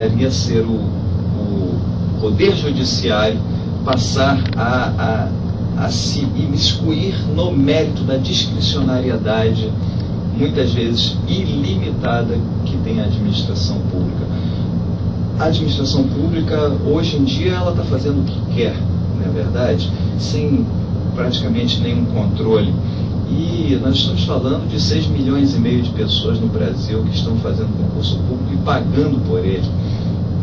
Deveria ser o Poder Judiciário passar a se imiscuir no mérito da discricionariedade, muitas vezes ilimitada, que tem a administração pública. A administração pública, hoje em dia, ela está fazendo o que quer, não é verdade? Sem praticamente nenhum controle. E nós estamos falando de 6,5 milhões de pessoas no Brasil que estão fazendo concurso público e pagando por ele.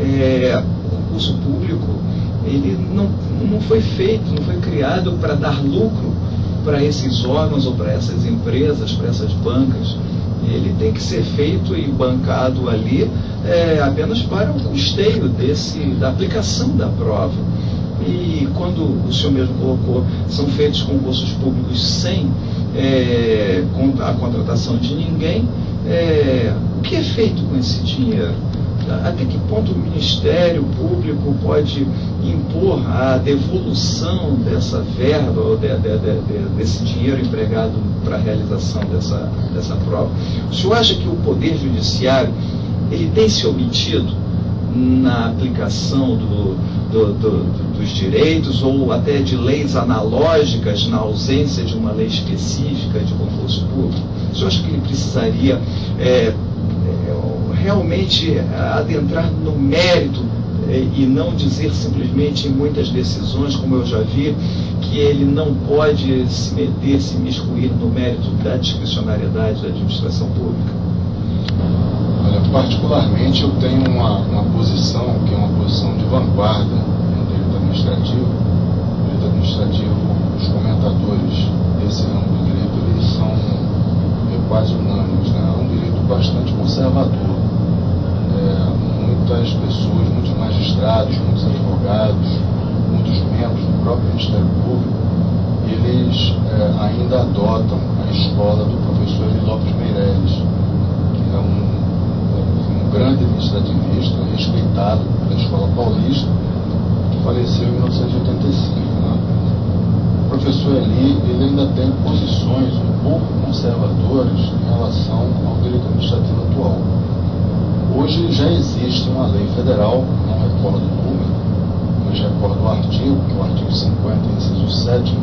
O concurso público, ele não foi feito, não foi criado para dar lucro para esses órgãos ou para essas empresas, para essas bancas. Ele tem que ser feito e bancado ali apenas para o custeio da aplicação da prova. E quando o senhor mesmo colocou, são feitos concursos públicos sem a contratação de ninguém, o que é feito com esse dinheiro? Até que ponto o Ministério Público pode impor a devolução dessa verba ou desse dinheiro empregado para a realização dessa prova? O senhor acha que o Poder Judiciário ele tem se omitido na aplicação dos direitos ou até de leis analógicas na ausência de uma lei específica de concurso público? O senhor acha que ele precisaria realmente adentrar no mérito e não dizer simplesmente em muitas decisões, como eu já vi, que ele não pode se meter, se imiscuir no mérito da discricionariedade da administração pública? Olha, particularmente eu tenho uma posição que é uma posição de vanguarda no direito administrativo. No direito administrativo, os comentadores desse ramo do direito, eles são quase unânimes, né? É um direito bastante conservador. Muitas pessoas, muitos magistrados, muitos advogados, muitos membros do próprio Ministério Público, eles ainda adotam a escola do professor Eli Lopes Meireles, que é um grande administrativista, respeitado pela Escola Paulista, que faleceu em 1985. Né? O professor Eli, ele ainda tem posições um pouco conservadoras em relação ao direito administrativo atual. Hoje já existe uma lei federal, não recordo o número, mas recordo o artigo, que é o artigo 50, inciso 7,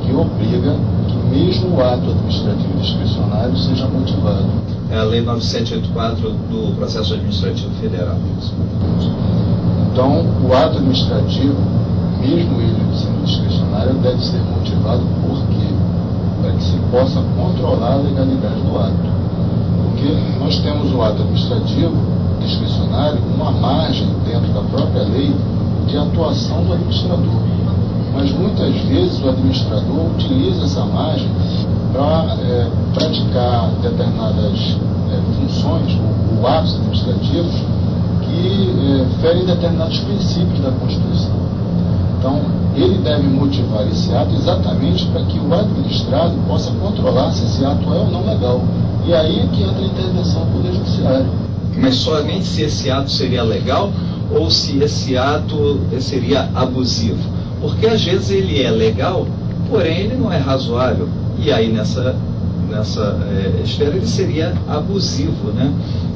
que obriga que mesmo o ato administrativo discricionário seja motivado. É a Lei 9784 do Processo Administrativo Federal. Então, o ato administrativo, mesmo ele sendo discricionário, deve ser motivado por quê? Para que se possa controlar a legalidade do ato. Porque nós temos o ato administrativo discricionário, uma margem dentro da própria lei de atuação do administrador. Mas muitas vezes o administrador utiliza essa margem para praticar determinadas funções ou atos administrativos que ferem determinados princípios da Constituição. Então, ele deve motivar esse ato exatamente para que o administrado possa controlar se esse ato é ou não legal. E aí é que entra a intervenção do Poder Judiciário. Mas somente se esse ato seria legal ou se esse ato seria abusivo? Porque às vezes ele é legal, porém ele não é razoável. E aí nessa esfera ele seria abusivo, né?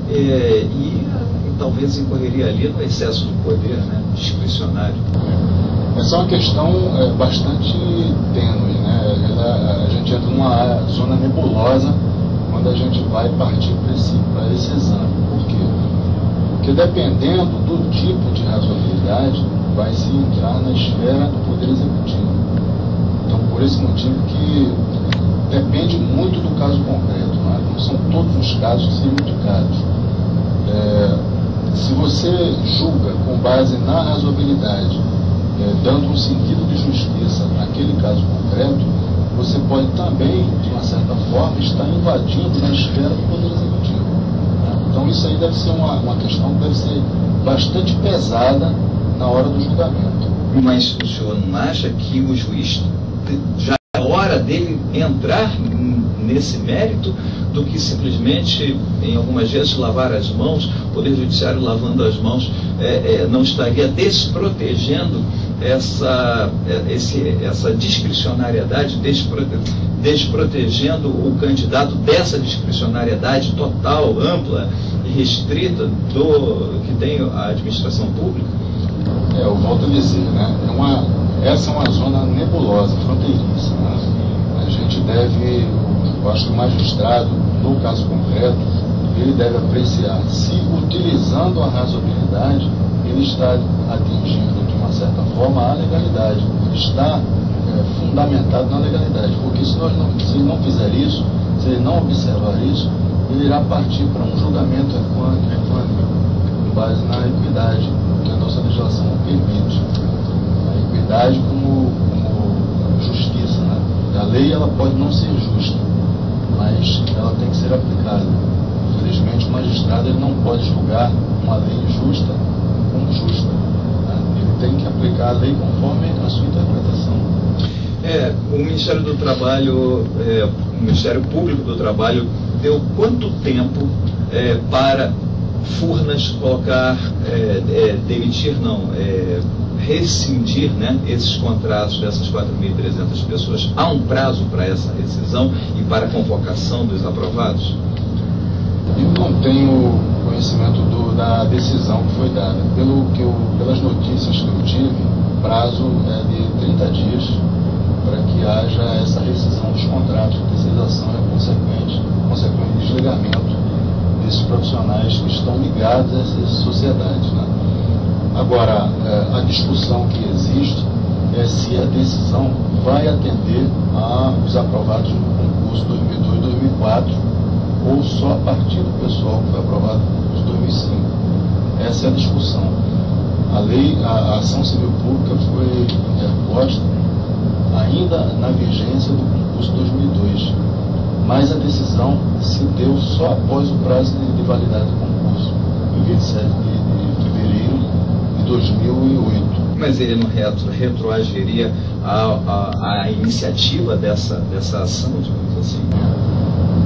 E talvez incorreria ali no excesso de poder, né? Discricionário. Essa é uma questão bastante tênue, né? A gente entra numa zona nebulosa quando a gente vai partir para esse exame. Por quê? Porque dependendo do tipo de razoabilidade, vai se entrar na esfera do Poder Executivo. Então, por esse motivo que depende muito do caso concreto, né? Não são todos os casos que seriam indicados. Se você julga com base na razoabilidade, dando um sentido de justiça naquele caso concreto, você pode também, de uma certa forma, estar invadindo na esfera do Poder Executivo. Então isso aí deve ser uma questão que deve ser bastante pesada na hora do julgamento. Mas o senhor não acha que o juiz já é hora dele entrar nesse mérito do que simplesmente, em algumas vezes, lavar as mãos, o Poder Judiciário lavando as mãos não estaria desprotegendo essa discricionariedade, desprotegendo o candidato dessa discricionariedade total, ampla e restrita que tem a administração pública? Eu volto a dizer, né? Essa é uma zona nebulosa, fronteiriça, né? A gente deve, eu acho que o magistrado, no caso concreto, ele deve apreciar se, utilizando a razoabilidade, ele está atingindo, de uma certa forma, a legalidade. Ele está fundamentado na legalidade. Porque se ele não fizer isso, se ele não observar isso, ele irá partir para um julgamento equânime, com base na equidade, que a nossa legislação permite. A equidade como justiça, né? A lei ela pode não ser justa, mas ela tem que ser aplicada. Infelizmente, o magistrado ele não pode julgar uma lei injusta como justa, né? Ele tem que aplicar a lei conforme a sua interpretação. O Ministério do Trabalho, o Ministério Público do Trabalho, deu quanto tempo para Furnas colocar, rescindir, né, esses contratos dessas 4.300 pessoas? Há um prazo para essa rescisão e para a convocação dos aprovados? Eu não tenho conhecimento da decisão que foi dada. Pelas notícias que eu tive, o prazo é de 30 dias para que haja essa rescisão dos contratos de terceirização e a consequente desligamento desses profissionais que estão ligados a essas sociedades, né? Agora, a discussão que existe é se a decisão vai atender aos aprovados no concurso 2002 e 2004 ou só a partir do pessoal que foi aprovado no concurso 2005. Essa é a discussão. A ação civil pública foi interposta ainda na vigência do concurso 2002, mas a decisão se deu só após o prazo de validade do concurso, em 27 de fevereiro de 2008. Mas ele não retroagiria a iniciativa dessa ação, digamos assim?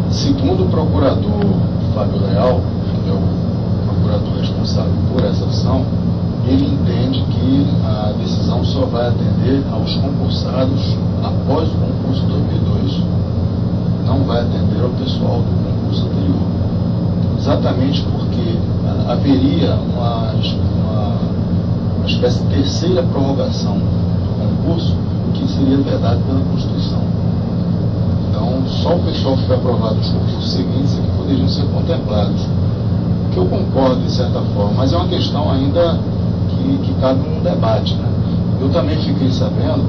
Segundo o procurador Fábio Leal, que é o procurador responsável por essa ação, ele entende que a decisão só vai atender aos concursados após o concurso 2002. Não vai atender ao pessoal do concurso anterior. Exatamente porque haveria uma espécie de terceira prorrogação do concurso, que seria vedado pela Constituição. Então, só o pessoal que foi aprovado nos concursos seguintes é que poderiam ser contemplados. O que eu concordo, de certa forma, mas é uma questão ainda que cabe um debate, né? Eu também fiquei sabendo,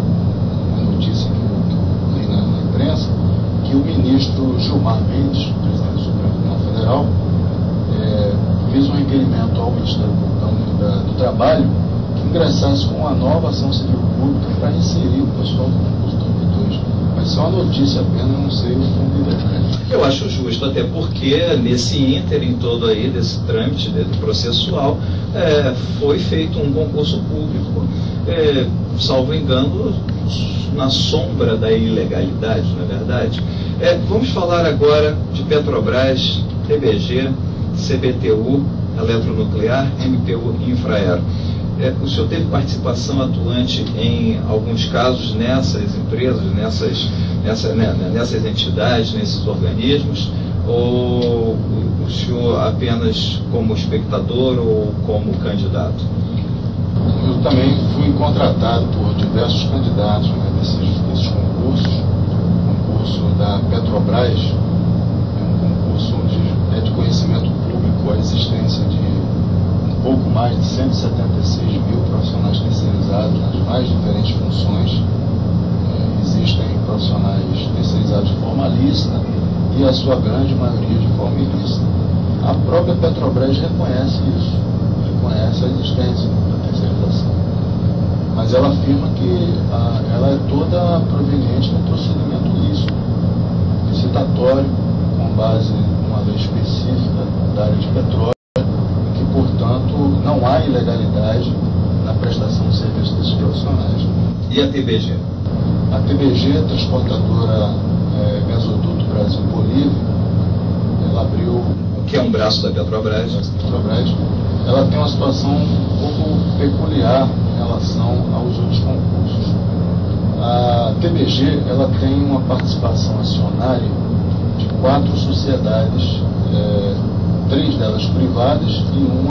uma notícia que eu li na imprensa, que o ministro Gilmar Mendes, presidente do Supremo Tribunal Federal, fez um requerimento ao Ministério do Trabalho que ingressasse com uma nova ação civil pública para inserir o pessoal do concurso 2002. Mas só uma notícia apenas, não sei o fundo de detalhe. Eu acho justo, até porque nesse ínterim todo aí, desse trâmite processual, foi feito um concurso público, salvo engano, na sombra da ilegalidade, não é verdade? Vamos falar agora de Petrobras, TBG, CBTU, Eletronuclear, MPU e Infraero. O senhor teve participação atuante em alguns casos nessas empresas, nessas entidades, nesses organismos, ou o senhor apenas como espectador ou como candidato? Eu também fui contratado por diversos candidatos, né, desses concursos. O concurso da Petrobras é um concurso onde é de conhecimento público a existência de um pouco mais de 176 mil profissionais terceirizados nas mais diferentes funções. Existem profissionais terceirizados de forma lícita e a sua grande maioria de forma ilícita. A própria Petrobras reconhece isso, reconhece a existência da terceirização. Mas ela afirma que ela é toda proveniente de um procedimento lícito, licitatório, com base numa lei específica da área de petróleo, que, portanto, não há ilegalidade na prestação de serviços desses profissionais. E a TBG? A TBG, transportadora Gasoduto Brasil Bolívia, ela abriu... Que é um braço da Petrobras. Ela tem tem uma situação um pouco peculiar em relação aos outros concursos. A TBG ela tem uma participação acionária de 4 sociedades, 3 delas privadas e uma